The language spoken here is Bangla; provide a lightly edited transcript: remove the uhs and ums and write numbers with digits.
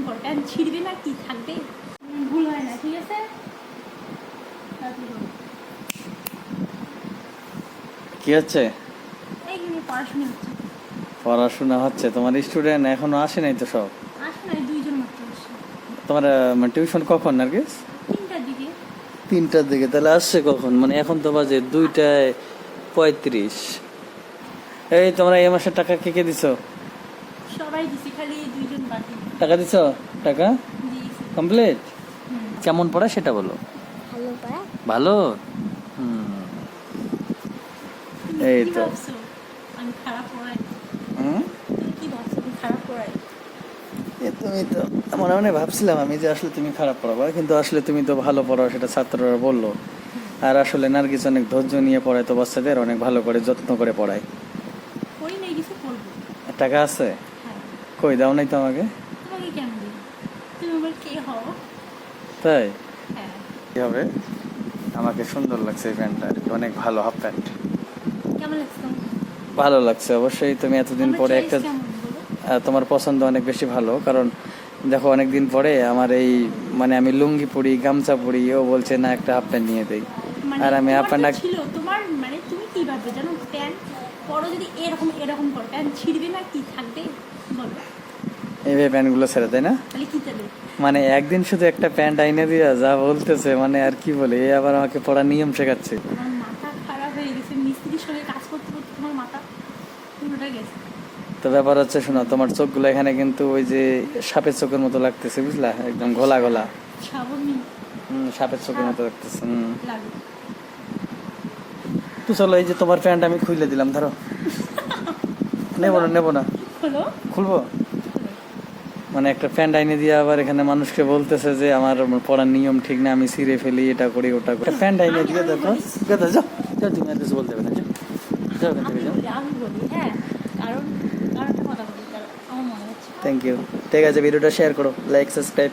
কর, প্যান্ট ছিঁড়বে না কি থাকবে, ভুল হয় না, ঠিক আছে? কি হচ্ছে? এইখানে পড়াশোনা হচ্ছে। পড়াশোনা হচ্ছে? তোমার স্টুডেন্ট এখনো আসে নাই তো? সব আসে না, 2 জন মাত্র আসে। তোমার টিউশন কখন নার্গিস? 3টার দিকে। 3টার দিকে? তাহলে আসছে কখন? মানে এখন তো বাজে 2:35। এই তোমরা এই মাসের টাকা কে কে দিছো? সবাই দিছি, খালি 2 জন বাকি। টাকা দিছো? টাকা দিয়েছি। কমপ্লিট? কেমন পড়া সেটা বলো। ভালো পড়া। ভালো? হুম। এই কি তো। ভাবছো আমি খারাপ পড়াই? হুম? তুমি কি ভাবছো আমি খারাপ পড়াই? তুমি তো মনে মনে ভাবছিলাম আমি যে আসলে তুমি খারাপ পড়াবা, কিন্তু আসলে তুমি তো ভালো পড়াও, সেটা ছাত্ররা বললো। আর আসলে নার্গিস অনেক ধৈর্য নিয়ে পড়ায় তো বাচ্চাদের, অনেক ভালো করে যত্ন করে পড়ায়। পড়ি নাই, কিছু পড়বো। টাকা আছে? হ্যাঁ। কই দাও নাই তো আমাকে? তোমাকে কেন দিই? তুমি আমার কে হও? তাই? হ্যাঁ। কি হবে? আমাকে সুন্দর লাগছে এই প্যান্টটা, আর কি অনেক ভালো হাফ প্যান্ট। কেমন লাগছে তোমার? ভালো লাগছে অবশ্যই। তুমি এতদিন আমার পরে চয়েস একটা কেমন বলো? তোমার পছন্দ অনেক বেশি ভালো, কারণ দেখো অনেকদিন পরে আমার এই মানে আমি লুঙ্গি পরি, গামছা পরি, ও বলছে না একটা হাফ প্যান্ট নিয়ে দেই। মানে আর আমি হাফ তোমার তো প্যান্ট ছিল, তোমার মানে তুমি কি ভাববে জানো, প্যান্ট পরো যদি এরকম এরকম করো, প্যান্ট ছিঁড়বে না কি থাকবে বলো? এইভাবে প্যান্টগুলো ছেড়ে দেয় না, তাহলে কি চালে? মানে একদিন শুধু একটা প্যান্ট আইনে দিয়া যা বলতেছে, মানে আর কি বলে, এ আবার আমাকে পড়ার নিয়ম শেখাচ্ছে। আমার মাথা খারাপ হয়ে গেছে, মিস্ত্রির সঙ্গে কাজ করতে করতে তোমার মাথা পুরোটা গেছে। তো ব্যাপার হচ্ছে, শোনো, তোমার চোখগুলো এখানে কিন্তু ওই যে সাপের চোখের মতো লাগতেছে, বুঝলা? একদম ঘোলা ঘোলা। সাবনি সাপের চোখের মতো লাগতেছে। লাগে। তো চলো, এই যে তোমার প্যান্ট আমি খুলে দিলাম, ধরো। নেবো না, নেবো না। হলো খুলবো? মানে একটা প্যান্ট আইনে দিয়ে আবার এখানে মানুষকে বলতেছে যে আমার পড়ার নিয়ম ঠিক না, আমি ছিঁড়ে ফেলি, এটা করি ওটা করি। প্যান্ট আইনে দিয়ে দেখো, যাও যাও যাও, তুমি আর কিছু বলতে হবে না, যাও যাও এখান থেকে, যাও। আমি বলি হ্যাঁ, কারণ কারণ একটা কথা বলি, আমার মনে হচ্ছে। Thank you. ঠিক আছে, ভিডিওটা শেয়ার করো, লাইক, সাবস্ক্রাইব।